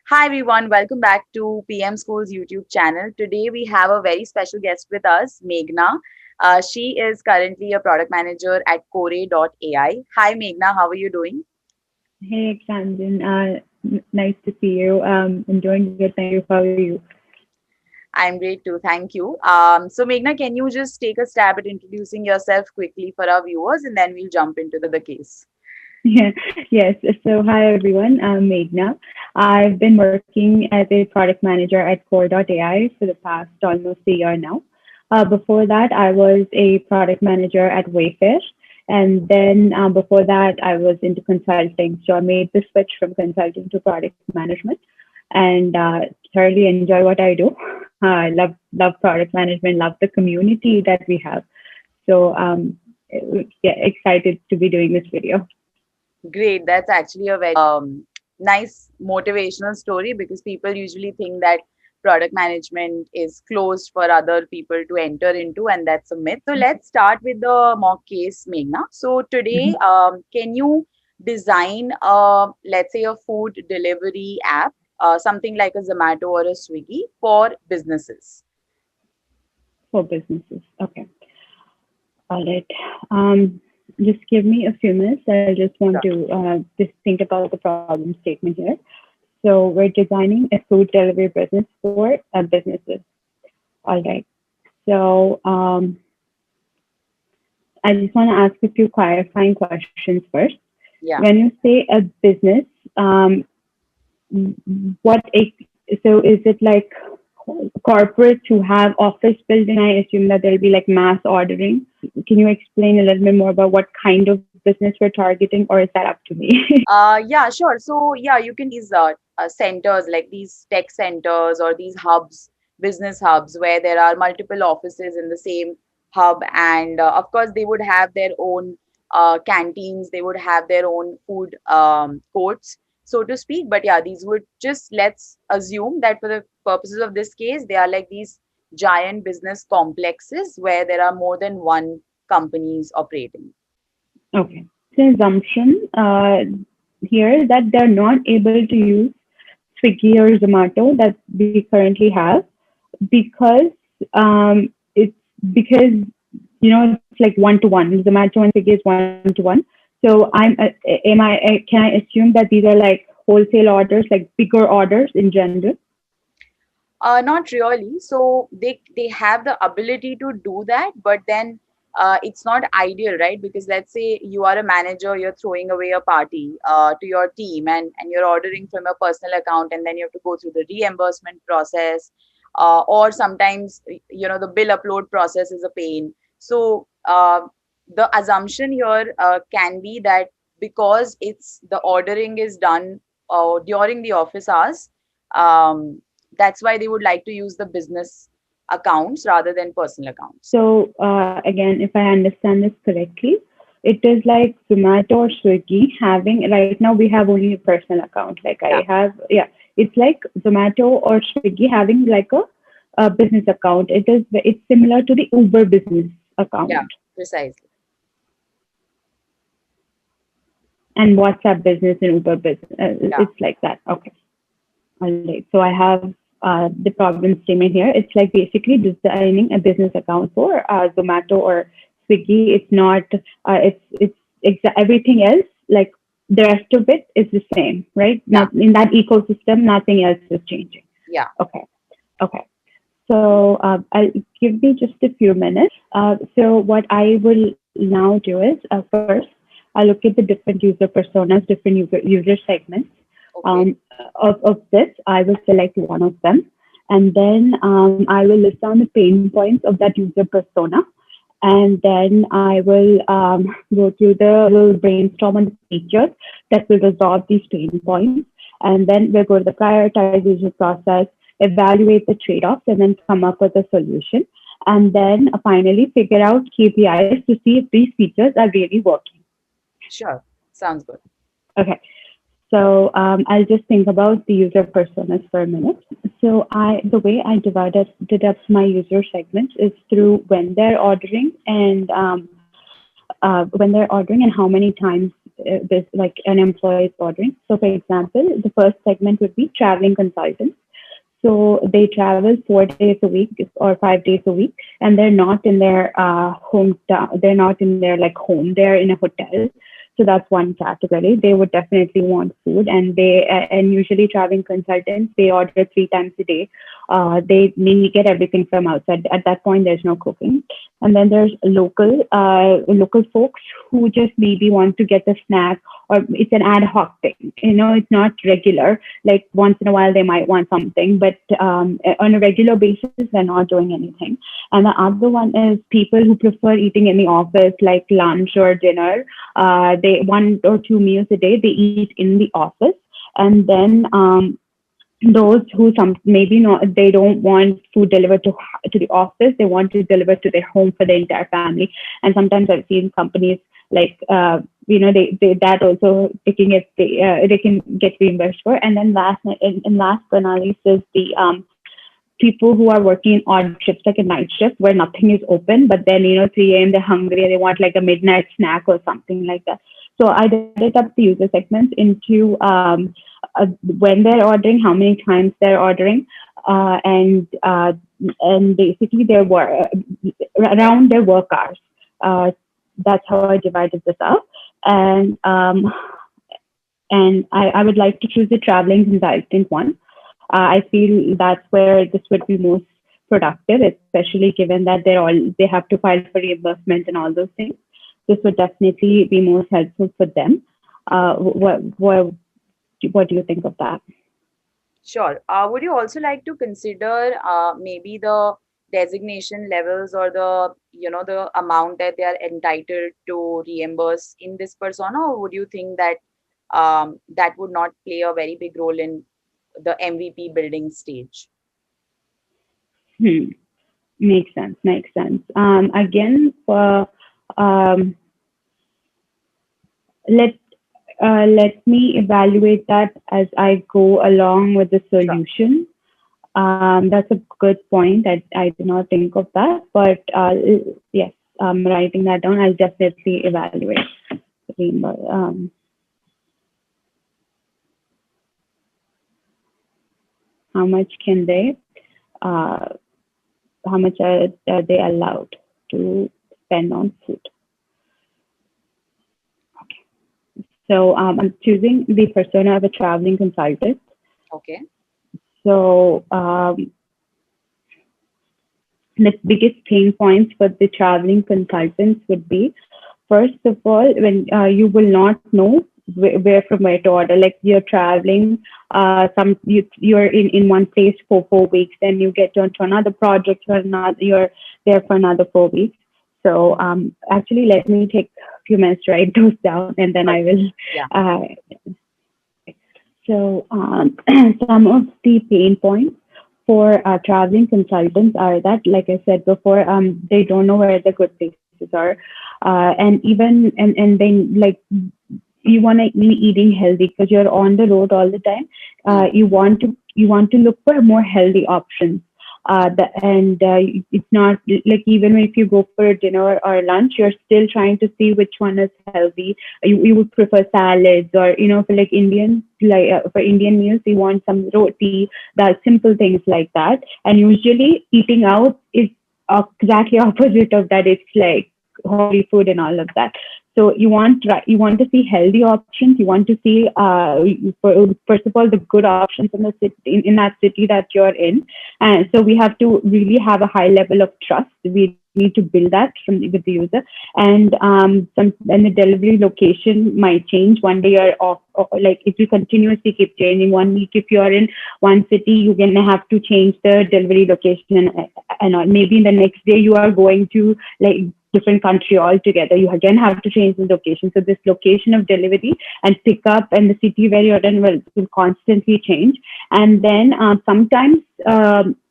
Hi everyone, welcome back to PM School's YouTube channel. Today we have a very special guest with us, Meghna. She is currently a product manager at Kore.AI. Hi Meghna, how are you doing? Hey, Khanjan. Nice to see you. I'm doing good. Thank you. How are you? I'm great too, thank you. So Meghna, can you just take a stab at introducing yourself quickly for our viewers and then we'll jump into the case. Yeah, yes. So, hi everyone. I'm Meghna. I've been working as a product manager at Kore.AI for the past almost a year now. Before that, I was a product manager at Wayfair. And then before that, I was into consulting. So I made the switch from consulting to product management and thoroughly enjoy what I do. I love product management, love the community that we have. So yeah, excited to be doing this video. Great. That's actually a very nice motivational story because people usually think that product management is closed for other people to enter into, and that's a myth. So let's start with the mock case, Meghna. So today, Mhm. can you design, let's say, a food delivery app, something like a Zomato or a Swiggy for businesses? For businesses. Okay. All right. Um, just give me a few minutes. I just want Sure. to just think about the problem statement here. So we're designing a food delivery business for businesses. All right. So I just want to ask a few clarifying questions first. Yeah. When you say a business, um, what so is it like corporate who have office building? I assume that there'll be like mass ordering. Can you explain a little bit more about what kind of business we're targeting, or is that up to me? Yeah, sure. So, yeah, you can these centers like these tech centers or these hubs, business hubs, where there are multiple offices in the same hub, and of course, they would have their own canteens, they would have their own food courts, so to speak. But yeah, these would just let's assume that for the purposes of this case, they are like these giant business complexes where there are more than one companies operating. Okay. The assumption here that they're not able to use Swiggy or Zomato that we currently have because it's because it's like one to one. Zomato and Swiggy is one to one. So can I assume that these are like wholesale orders, like bigger orders in general? Not really. So they have the ability to do that, but then it's not ideal, right? Because let's say you are a manager, you're throwing away a party to your team, and you're ordering from your personal account, and then you have to go through the reimbursement process, or sometimes the bill upload process is a pain. So the assumption here can be that because it's the ordering is done during the office hours. That's why they would like to use the business accounts rather than personal accounts. So again, if I understand this correctly, it is like Zomato or Swiggy having right now we have only a personal account. Like Yeah, I have, yeah, it's like Zomato or Swiggy having like a business account. It's similar to the Uber business account yeah, precisely. and WhatsApp business and Uber business. Yeah, It's like that. Okay. All right. So I have the problem statement here. It's like basically designing a business account for Zomato or Swiggy. It's not. Everything else like the rest of it is the same, right? yeah, Not in that ecosystem. Nothing else is changing. yeah, Okay. Okay. So I'll give me just a few minutes. So what I will now do is first I look at the different user personas, different user segments okay, um, of this. I will select one of them, and then I will list down the pain points of that user persona, and then I will go through the little brainstorm on the features that will resolve these pain points, and then we'll go to the prioritization process, evaluate the trade-offs, and then come up with a solution, and then finally figure out KPIs to see if these features are really working. sure. Sounds good. Okay. So I'll just think about the user personas for a minute. So the way I did up my user segments is through when they're ordering and when they're ordering and how many times this like an employee is ordering. So, for example, the first segment would be traveling consultants. So they travel 4 days a week or 5 days a week, and they're not in their hometown. They're not in their like home. They're in a hotel. So that's one category. They would definitely want food, and and usually traveling consultants, they order 3 times a day. They mainly get everything from outside. At that point, there's no cooking. And then there's local folks who just maybe want to get a snack, or it's an ad hoc thing. It's not regular. Like once in a while, they might want something, but on a regular basis, they're not doing anything. And the other one is people who prefer eating in the office, like lunch or dinner. They 1 or 2 meals a day they eat in the office, and then those who some maybe not they don't want food delivered to the office, they want to deliver to their home for the entire family. And sometimes I've seen companies like they that also taking it they can get reimbursed for. And then last but not least is the people who are working in odd shifts, like a night shift where nothing is open, but then 3 a.m. they're hungry and they want like a midnight snack or something like that. So I divided up the user segments into when they're ordering, how many times they're ordering, and basically their work around their work hours. That's how I divided this up, and I would like to choose the traveling consultant one. I feel that's where this would be most productive, especially given that they have to file for reimbursement and all those things. This would definitely be most helpful for them. What do you think of that? Sure. Would you also like to consider maybe the designation levels or the amount that they are entitled to reimburse in this persona, or would you think that that would not play a very big role in the MVP building stage? Hmm. Makes sense. Makes sense. Again, um, let let me evaluate that as I go along with the Sure. solution. That's a good point. I did not think of that, but yes, I'm writing that down. I'll definitely evaluate. How much can they? Uh, how much are they allowed to spend on food? So I'm choosing the persona of a traveling consultant. Okay. So the biggest pain points for the traveling consultants would be, first of all, when you will not know where from where to order. Like you're traveling, you're in one place for 4 weeks, then you get onto another project, you're there for another 4 weeks. So actually, let me take a few minutes to write those down, and then Sure. I will. Yeah. So some of the pain points for traveling consultants are that, like I said before, they don't know where the good places are, and then like you want to be eating healthy because you're on the road all the time. Hmm. You want to look for more healthy options. And it's not like even if you go for a dinner or lunch, you're still trying to see which one is healthy. You would prefer salads, or for like Indian, like for Indian meals, you want some roti, that simple things like that. And usually, eating out is exactly opposite of that. It's like holy food and all of that. So you want to see healthy options. You want to see first of all the good options in the city, in that city that you're in. And so we have to really have a high level of trust. We need to build that with the user. And the delivery location might change. One day you're off, like if you continuously keep changing. 1 week, if you're in one city, you're gonna have to change the delivery location, and maybe in the next day you are going to like different country altogether. You again have to change the location. So this location of delivery and pickup and the city where you're in will constantly change. And then sometimes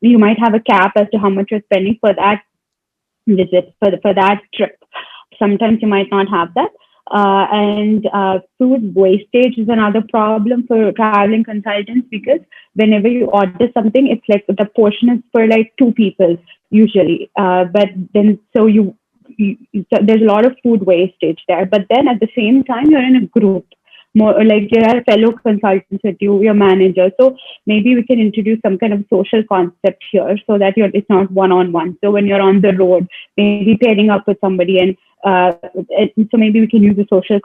you might have a cap as to how much you're spending for that visit, for that trip. Sometimes you might not have that. And food wastage is another problem for traveling consultants, because whenever you order something, it's like the portion is for like two people usually. But then so so there's a lot of food wastage there. But then at the same time, you're in a group, more like you have fellow consultants with you, your manager. So maybe we can introduce some kind of social concept here, so that it's not one on one. So when you're on the road, maybe pairing up with somebody, and so maybe we can use the social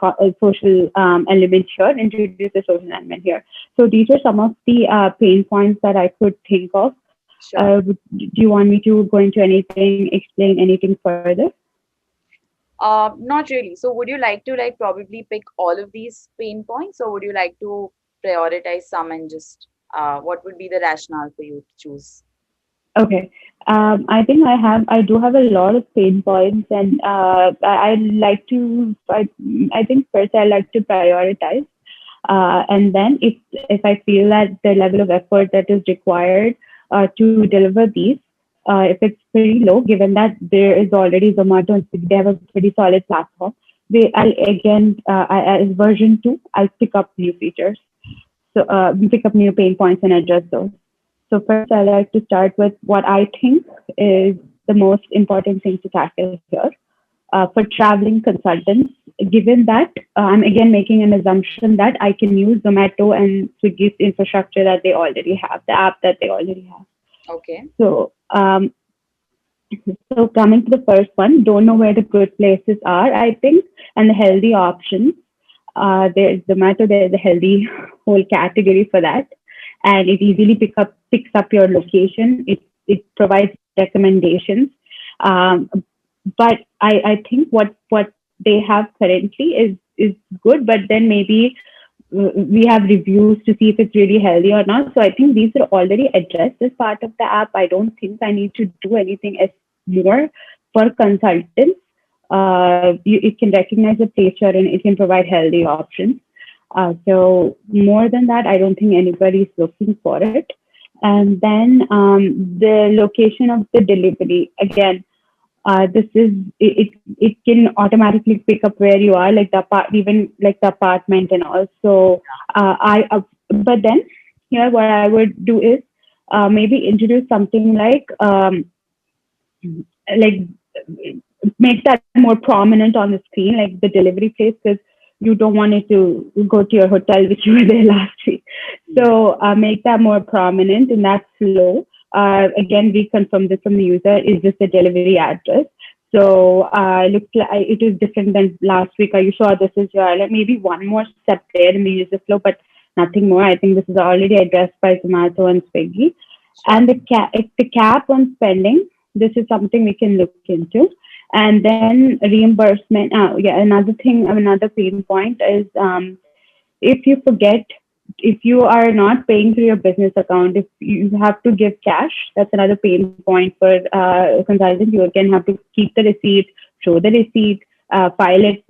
element here, introduce the social element here. So these are some of the pain points that I could think of. Sure. Do you want me to go into anything, explain anything further? Not really. So would you like to like probably pick all of these pain points, or would you like to prioritize some and just what would be the rationale for you to choose? Okay. I think I do have a lot of pain points, and I like to, I think first I like to prioritize. And then if I feel that the level of effort that is required to deliver these, if it's pretty low, given that there is already Zomato, and they have a pretty solid platform, I'll again, as version 2, I'll pick up new features. So pick up new pain points and address those. So first, I like to start with what I think is the most important thing to tackle here. For traveling consultants, given that I'm again making an assumption that I can use Zomato and Swiggy's infrastructure that they already have, the app that they already have. Okay. So, so coming to the first one, don't know where the good places are, I think, and the healthy options. There's Zomato, there's a healthy whole category for that, and it easily picks up your location. It provides recommendations. Um, but I think what they have currently is good, but then maybe we have reviews to see if it's really healthy or not. So I think these are already addressed as part of the app. I don't think I need to do anything as more for consultants. It can recognize the picture and it can provide healthy options. So more than that, I don't think anybody's looking for it. And then the location of the delivery, again, this is it can automatically pick up where you are, like even like the apartment and all. So I but then here what I would do is maybe introduce something like make that more prominent on the screen, like the delivery place, because you don't want it to go to your hotel which you were there last week. Yeah. So make that more prominent in that flow. Again, we confirm this from the user is just the delivery address. So looks like it is different than last week. Are you sure this is your, like maybe one more step there in the user flow, but nothing more. I think this is already addressed by Zomato and Swiggy. Sure. And the cap on spending, this is something we can look into. And then reimbursement. Yeah, another pain point is if you forget, if you are not paying through your business account, if you have to give cash, that's another pain point for consultants. You again have to keep the receipt, show the receipt, file it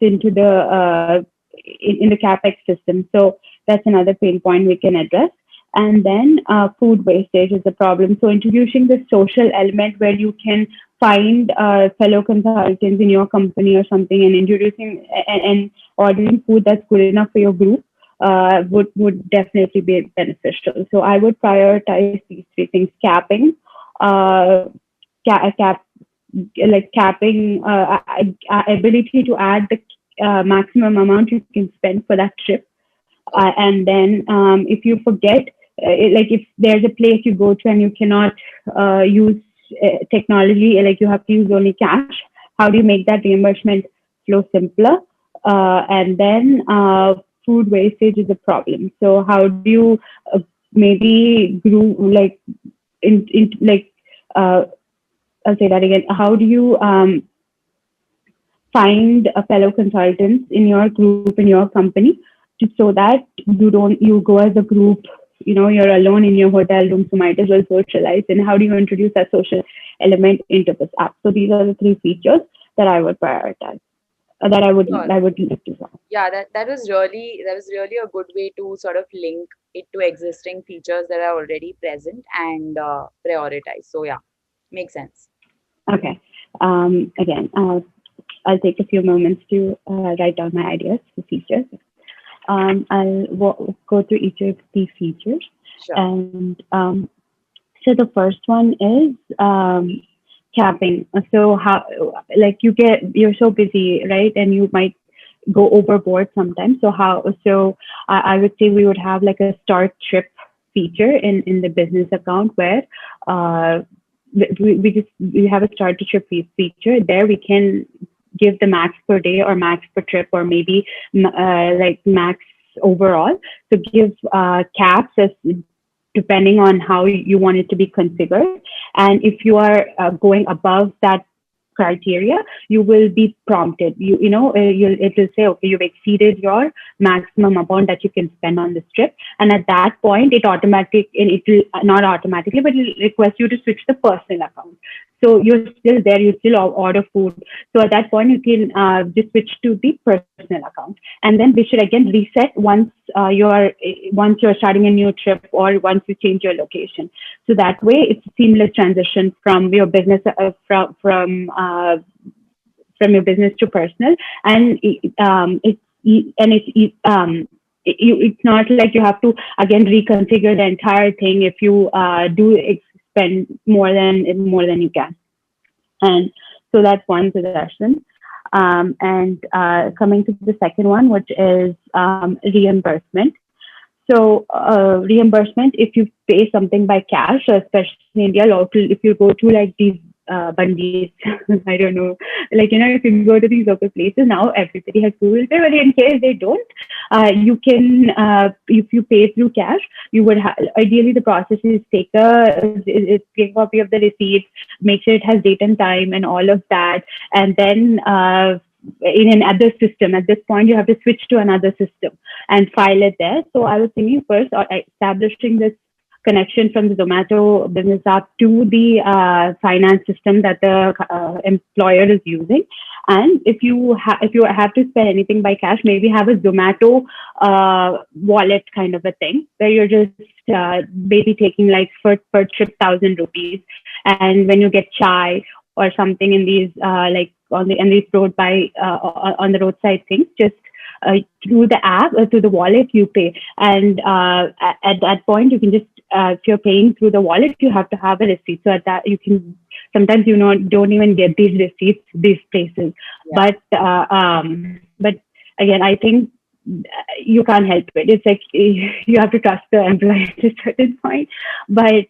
into in the capex system. So that's another pain point we can address. And then food wastage is a problem. So introducing the social element where you can find fellow consultants in your company or something, and introducing and ordering food that's good enough for your group would definitely be beneficial. So I would prioritize these three things: capping, uh, cap like capping, ability to add the maximum amount you can spend for that trip, Okay. and then if you forget, like if there's a place you go to and you cannot use technology, like you have to use only cash, how do you make that reimbursement flow simpler? And then food wastage is a problem. So how do you maybe group like in like I'll say that again. How do you find a fellow consultants in your group in your company, so that you go as a group, you're alone in your hotel room, so might as well socialize. And how do you introduce that social element into this app? So these are the three features that I would prioritize, that Sure. I would look to. Yeah, that was really a good way to sort of link it to existing features that are already present and prioritize. So yeah, makes sense. Okay. Again, I'll take a few moments to write down my ideas for features. I'll go through each of these features. Sure. And so the first one is capping. So how, like you're so busy, right? And you might go overboard sometimes. I would say we would have like a start trip feature in the business account where uh, we have a start to trip feature. There we can give the max per day or max per trip or maybe like max overall. So give caps as depending on how you want it to be configured. And if you are going above that criteria, you will be prompted. It will say, okay, you've exceeded your maximum amount that you can spend on this trip. And at that point, it will not automatically, but it will request you to switch the personal account. So you're still there, you still order food. So at that point, you can just switch to the personal account, and then they should again reset once you're starting a new trip or once you change your location. So that way, it's a seamless transition from your business from your business to personal, and it's not like you have to again reconfigure the entire thing if you do spend more than you can. And so that's one suggestion. And coming to the second one, which is reimbursement. So reimbursement, if you pay something by cash, especially in India, local, if you go to like these bandis, I don't know, like if you go to these local places now, everybody has Google Pay. But in case they don't, you can if you pay through cash, you would ideally the process is take a copy of the receipt, make sure it has date and time and all of that, and then in another system. At this point, you have to switch to another system and file it there. So I was thinking first establishing this connection from the Zomato business app to the finance system that the employer is using. And if you have to spend anything by cash, maybe have a Zomato wallet kind of a thing where you're just maybe taking like per trip 1,000 rupees, and when you get chai or something in these like on these on the roadside things, just through the app or through the wallet you pay. And at that point, you can just if you're paying through the wallet, you have to have a receipt. So at that, you can sometimes don't even get these receipts these places. Yeah. But again, I think you can't help it. It's like you have to trust the employee at a certain point. But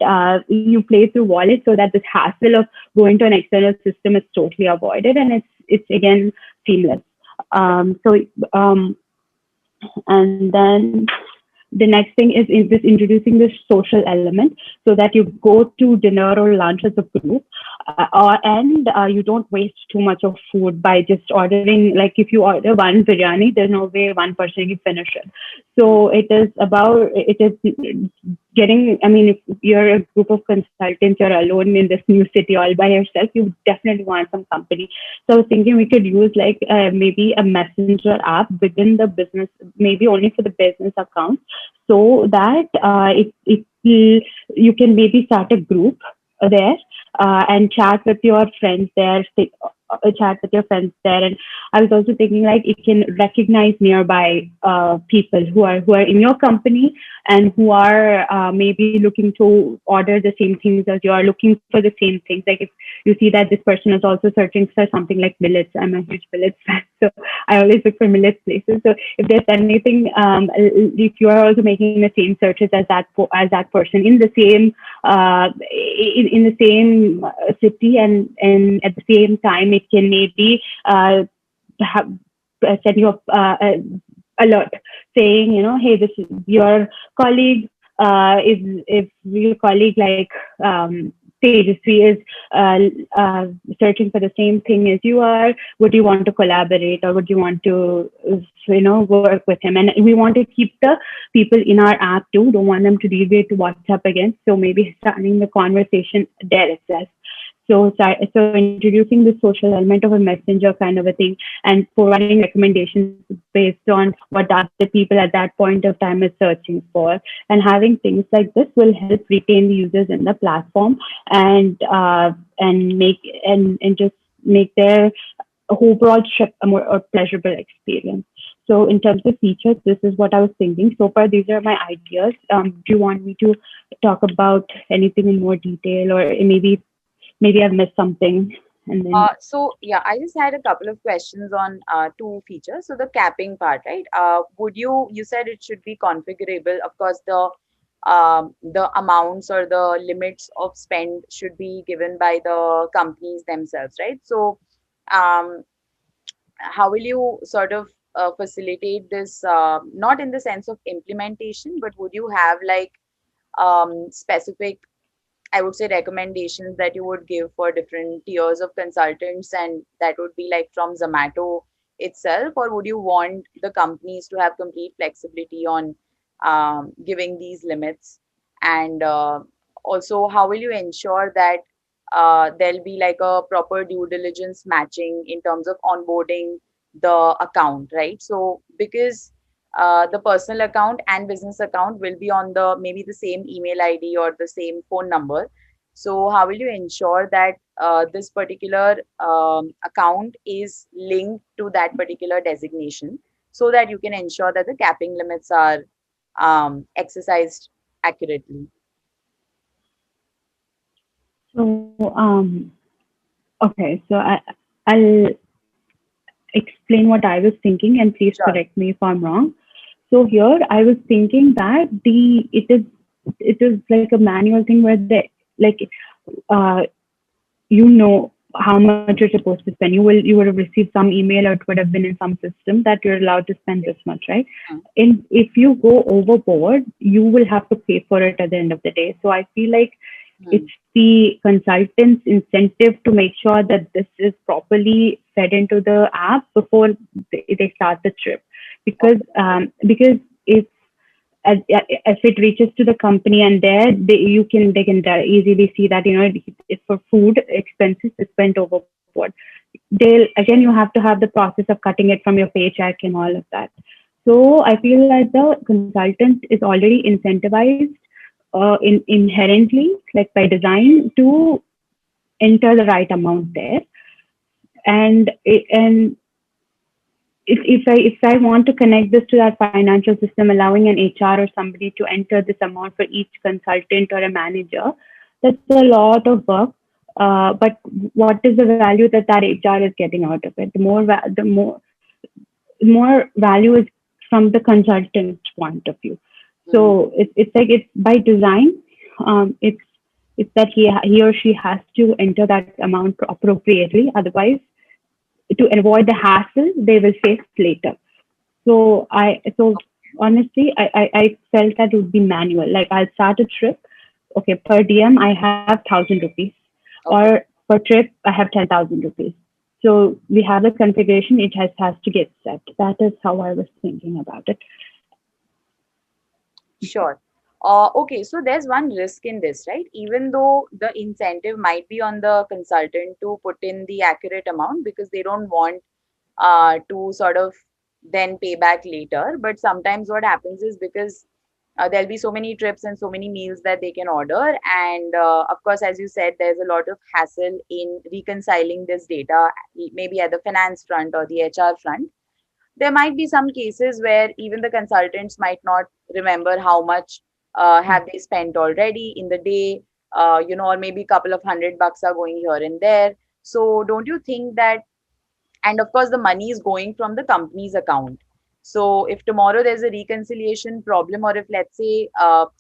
you play through wallet so that this hassle of going to an external system is totally avoided, and it's again seamless. So and then the next thing is in this introducing this social element so that you go to dinner or lunch as a group, and you don't waste too much of food by just ordering. Like if you order one biryani, there's no way one person can finish it. So it is getting, I mean, if you're a group of consultants, you're alone in this new city all by yourself, you definitely want some company. So I was thinking we could use like maybe a messenger app within the business, maybe only for the business account, so that you can maybe start a group there and chat with your friends there, And I was also thinking like it can recognize nearby people who are in your company and who are maybe looking to order the same things as you are, looking for the same things. Like if you see that this person is also searching for something like millets, I'm a huge millets fan, so I always look for millets places. So if there's anything, if you are also making the same searches as that person in the same in the same city, and at the same time it can maybe have, send you a alert saying, hey, this is your colleague. If your colleague like Tejasvi is searching for the same thing as you are, would you want to collaborate or would you want to work with him? And we want to keep the people in our app too, don't want them to deviate to WhatsApp again. So maybe starting the conversation there itself. So introducing the social element of a messenger kind of a thing and providing recommendations based on what the other people at that point of time is searching for, and having things like this will help retain the users in the platform and just make their overall trip a more pleasurable experience. So in terms of features, this is what I was thinking. So far, these are my ideas. Do you want me to talk about anything in more detail, or maybe maybe I've missed something. And then, So yeah, I just had a couple of questions on two features. So the capping part, right? Would you said it should be configurable. Of course, the amounts or the limits of spend should be given by the companies themselves, right? So um, how will you sort of facilitate this? Not in the sense of implementation, but would you have like specific, I would say, recommendations that you would give for different tiers of consultants, and that would be like from Zomato itself, or would you want the companies to have complete flexibility on giving these limits? And also, how will you ensure that there'll be like a proper due diligence matching in terms of onboarding the account, right? So, because the personal account and business account will be on the maybe the same email ID or the same phone number. So how will you ensure that this particular account is linked to that particular designation so that you can ensure that the capping limits are exercised accurately? so, okay, so I'll explain what I was thinking, and please Sure. correct me if I'm wrong. So here I was thinking that it is like a manual thing where the like uh, you know how much you're supposed to spend. You would have received some email, or it would have been in some system that you're allowed to spend this much, right? Mm, And if you go overboard, you will have to pay for it at the end of the day. So I feel like mm, it's the consultant's incentive to make sure that this is properly fed into the app before they start the trip, okay. because if it reaches to the company, and there they can easily see that it's for food expenses is spent overboard. They'll again, you have to have the process of cutting it from your paycheck and all of that. So I feel like the consultant is already incentivized inherently, like by design, to enter the right amount there. And if I want to connect this to that financial system, allowing an HR or somebody to enter this amount for each consultant or a manager, that's a lot of work. But what is the value that HR is getting out of it? The more value is from the consultant's point of view. Mm, So it's like it's by design. It's that he or she has to enter that amount appropriately. Otherwise, to avoid the hassle they will face later. So honestly, I felt that it would be manual. Like I'll start a trip. Okay, per DM I have 1,000 rupees, or okay. per trip I have 10,000 rupees. So we have the configuration. It has to get set. That is how I was thinking about it. Sure. Okay, so there's one risk in this, right? Even though the incentive might be on the consultant to put in the accurate amount because they don't want to sort of then pay back later. But sometimes what happens is because there'll be so many trips and so many meals that they can order. And of course, as you said, there's a lot of hassle in reconciling this data, maybe at the finance front or the HR front. There might be some cases where even the consultants might not remember how much have they spent already in the day, or maybe a couple of $100 are going here and there. So don't you think that, and of course the money is going from the company's account. So if tomorrow there's a reconciliation problem, or if let's say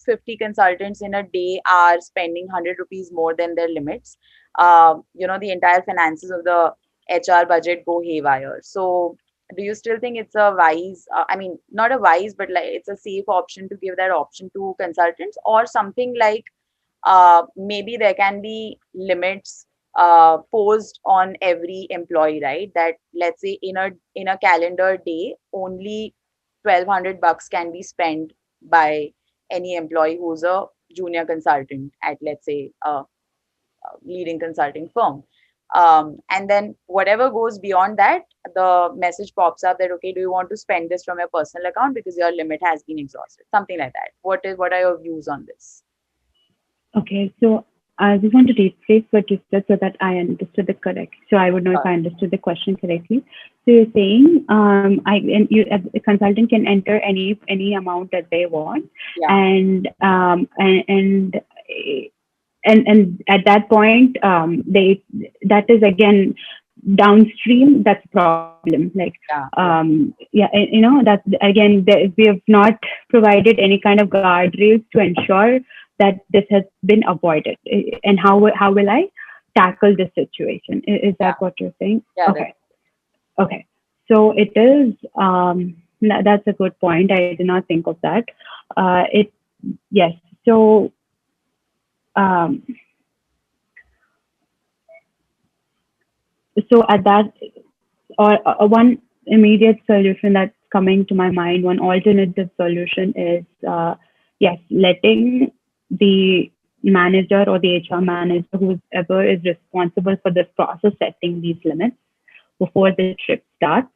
50 consultants in a day are spending 100 rupees more than their limits, the entire finances of the HR budget go haywire. So do you still think it's a wise, I mean, not a wise, but like it's a safe option to give that option to consultants, or something like maybe there can be limits posed on every employee, right? That let's say in a calendar day, only 1,200 bucks can be spent by any employee who's a junior consultant at, let's say, a leading consulting firm. And then whatever goes beyond that, the message pops up that okay, do you want to spend this from your personal account because your limit has been exhausted, something like that. What are your views on this? Okay, so I just want to rephrase what you said so that I understood the correct. So I would know if I understood the question correctly. So you're saying, a consultant can enter any amount that they want, Yeah. and and at that point, they that is again downstream. That's a problem. Like, Yeah, yeah, yeah, that again, we have not provided any kind of guardrails to ensure that this has been avoided. And how will I tackle this situation? Is yeah, that what you're saying? yeah. That's Okay. Okay. So it is, that's a good point. I did not think of that. It, yes. So, um, so at that, or one immediate solution that's coming to my mind, one alternative solution is, yes, letting the manager or the HR manager, whoever is responsible for this process, setting these limits before the trip starts.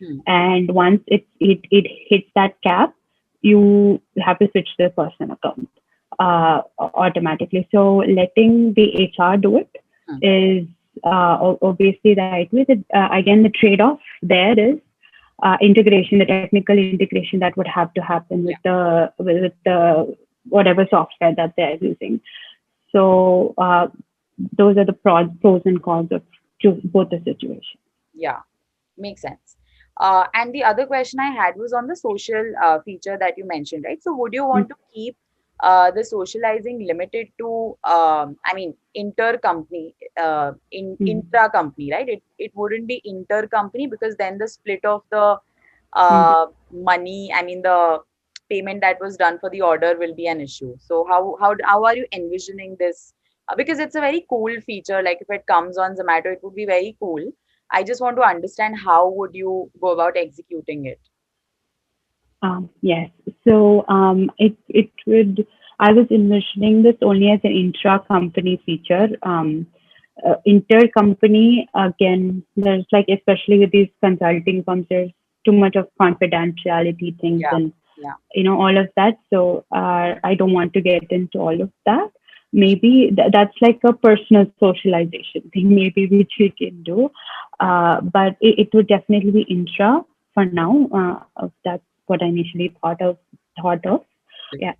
hmm. And once it hits that cap, you have to switch to the personal account automatically. So letting the HR do it Hmm. is obviously the right way. Again, the trade-off there is integration, the technical integration that would have to happen Yeah, with the whatever software that they're using. So those are the pros and cons of both the situations. yeah. Makes sense. And the other question I had was on the social feature that you mentioned, right? So would you want to keep the socializing limited to, I mean, inter-company, Mm-hmm. intra-company, right? It wouldn't be inter-company because then the split of the Mm-hmm. money, I mean, the payment that was done for the order will be an issue. So how are you envisioning this? Because it's a very cool feature. Like if it comes on Zomato, it would be very cool. I just want to understand how would you go about executing it? Yes. So it would. I was envisioning this only as an intra-company feature. Inter-company, again, there's like, especially with these consulting firms, there's too much of confidentiality things Yeah, and yeah, all of that. So I don't want to get into all of that. Maybe that's like a personal socialization thing, maybe, which we can do. yeah. But it would definitely be intra for now. That's what I initially thought of. Yeah.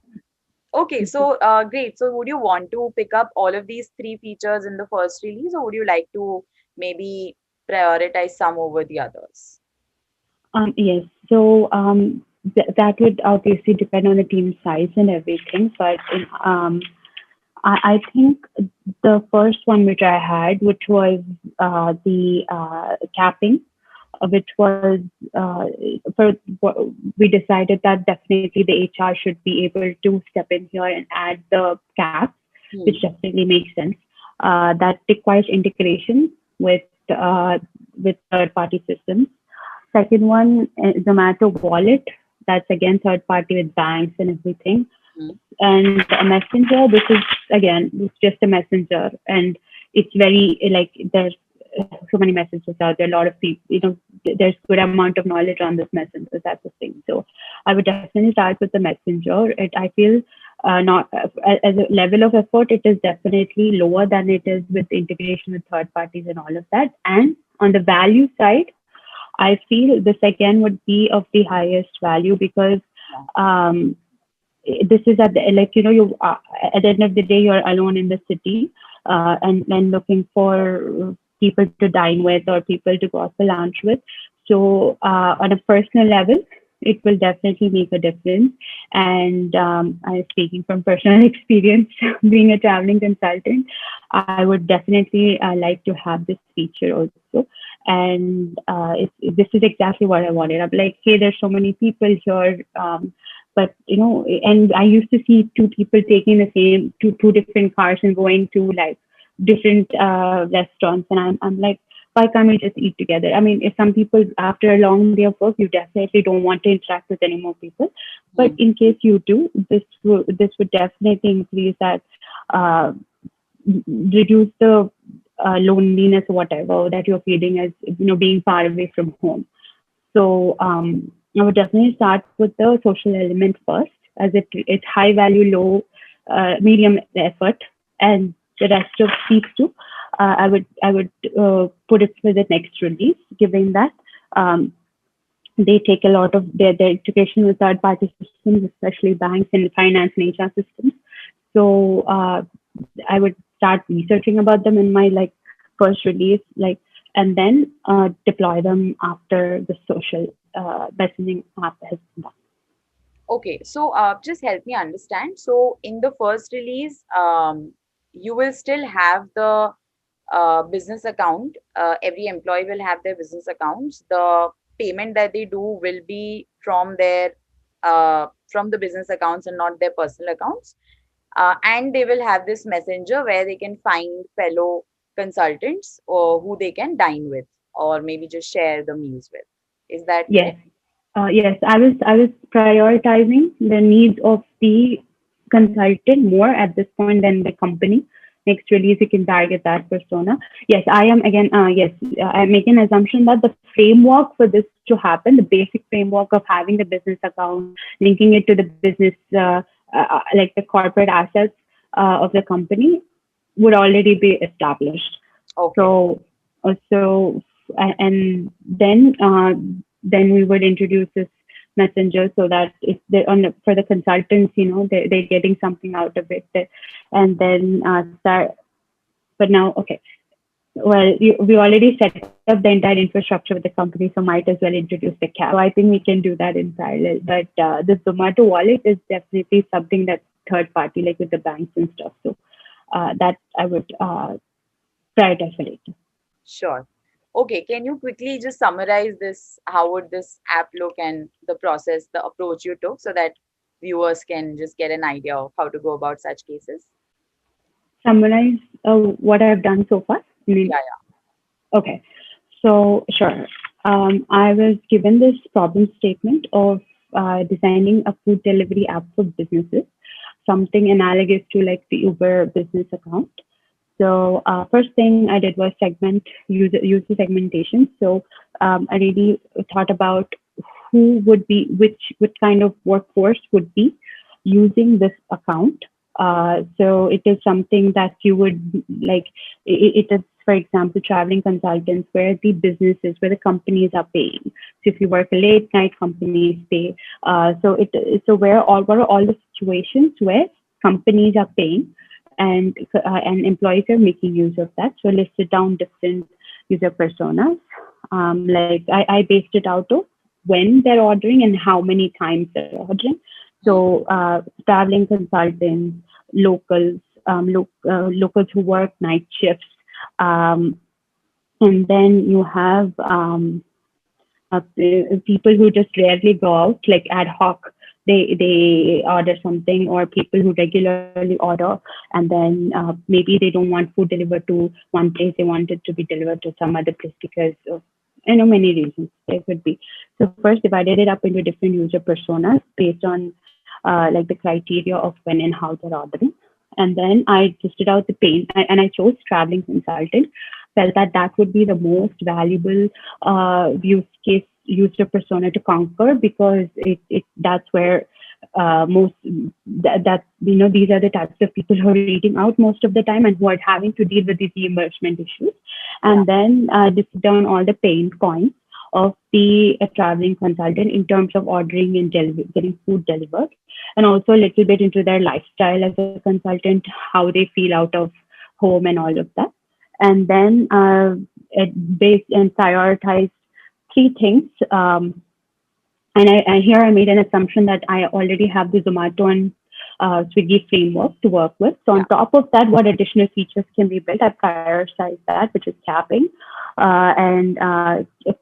Okay, so great. So would you want to pick up all of these three features in the first release, or would you like to maybe prioritize some over the others? Yes. So that would obviously depend on the team size and everything. But I think the first one which I had, which was the capping, which was for we decided that definitely the HR should be able to step in here and add the caps, Hmm. which definitely makes sense. That requires integration uh, with third party systems. Second one, Zomato wallet. That's again third party with banks and everything. Hmm. And a messenger, this is again, it's just a messenger, and it's very like there's so many messages out there. A lot of people, there's good amount of knowledge on this messenger. That's the thing. So I would definitely start with the messenger. I feel not as a level of effort, it is definitely lower than it is with integration with third parties and all of that. And on the value side, I feel this again would be of the highest value because Yeah. um, this is at the, like, you at the end of the day, you're alone in the city, and looking for people to dine with or people to go out for lunch with. So on a personal level, it will definitely make a difference. And I'm speaking from personal experience, being a traveling consultant, I would definitely like to have this feature also. And this is exactly what I wanted. I'm like, hey, there's so many people here. But and I used to see two people taking the same two different cars and going to like different restaurants, and I'm like, why can't we just eat together? I mean, if some people after a long day of work, you definitely don't want to interact with any more people, but Hmm. in case you do, this would definitely increase that, uh, reduce the loneliness or whatever that you're feeling as being far away from home. So I would definitely start with the social element first, as it's high value, low, medium effort, and the rest of these two, I would put it for the next release, given that um, they take a lot of their integration with third party systems, especially banks and finance and HR systems. So I would start researching about them in my like first release, like, and then deploy them after the social messaging app has been done. Okay, so just help me understand. So in the first release, you will still have the business account. Every employee will have their business accounts. The payment that they do will be from their from the business accounts and not their personal accounts. And they will have this messenger where they can find fellow consultants or who they can dine with or maybe just share the meals with. Is that Yes. correct? Yes, I was prioritizing the needs of the consultant more at this point than the company. Next release, you can target that persona. Yes, I am again. Yes, I make an assumption that the framework for this to happen, the basic framework of having the business account, linking it to the business, like the corporate assets of the company, would already be established. Okay, So, so and then we would introduce this messenger so that if they on for the consultants, they're getting something out of it, and then start. But now, okay, well, we already set up the entire infrastructure with the company, so might as well introduce the cap. So I think we can do that in parallel. But the Zomato wallet is definitely something that third party, like with the banks and stuff. So that I would prioritize for later. sure. Okay, can you quickly just summarize this? How would this app look and the process, the approach you took so that viewers can just get an idea of how to go about such cases? Summarize what I've done so far. I mean, Yeah, okay. So, sure. I was given this problem statement of designing a food delivery app for businesses, something analogous to like the Uber business account. So, first thing I did was segment user segmentation. So, I really thought about who would be which kind of workforce would be using this account. So it is something that you would like. It is, for example, traveling consultants where the businesses, where the companies are paying. So if you work a late night, companies pay. So what are all the situations where companies are paying and employees are making use of that. So listed down different user personas. Like I based it out of when they're ordering and how many times they're ordering. yeah. So traveling consultants, locals, locals who work night shifts, um, and then you have people who just rarely go out, like ad hoc. They order something, or people who regularly order, and then maybe they don't want food delivered to one place. They want it to be delivered to some other place because of many reasons there could be. So first divided it up into different user personas based on like the criteria of when and how they're ordering. And then I listed out the pain, and I chose traveling consultant. Felt that that would be the most valuable use case user persona to conquer because it that's where most that these are the types of people who are reading out most of the time and who are having to deal with these reimbursement issues. Yeah. And then list down all the pain points of the traveling consultant in terms of ordering and getting food delivered, and also a little bit into their lifestyle as a consultant, how they feel out of home and all of that. And then it based and prioritized three things. And here I made an assumption that I already have the Zomato and Swiggy framework to work with. So Yeah. on top of that, what additional features can be built? I prioritized that, which is capping and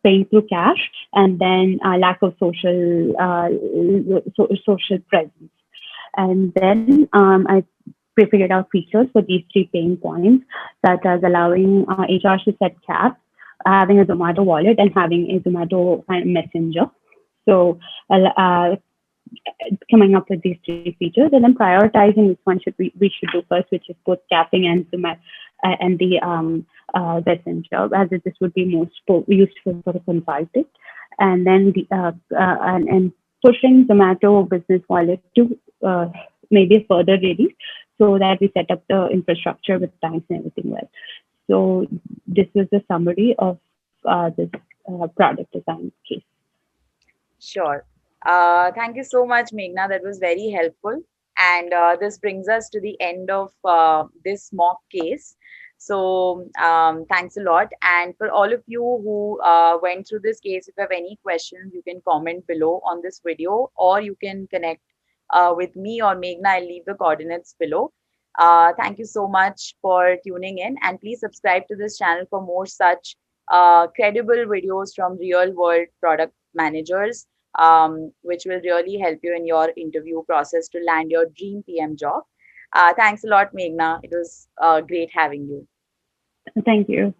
paying through cash, and then lack of social presence. And then I figured out features for these three pain points, such as allowing HR to set caps, having a Zomato wallet, and having a Zomato messenger. So coming up with these three features and then prioritizing which one we should do first, which is both capping and the messenger, as this would be most useful for the consultant, and then and pushing Zomato business wallet to maybe a further release so that we set up the infrastructure with banks and everything well. So this was the summary of this product design case. Sure. Thank you so much, Meghna. That was very helpful. And this brings us to the end of this mock case. So thanks a lot. And for all of you who went through this case, if you have any questions, you can comment below on this video, or you can connect with me or Meghna. I'll leave the coordinates below. Thank you so much for tuning in, and please subscribe to this channel for more such credible videos from real world product managers, which will really help you in your interview process to land your dream PM job. Thanks a lot, Meghna. It was great having you. Thank you.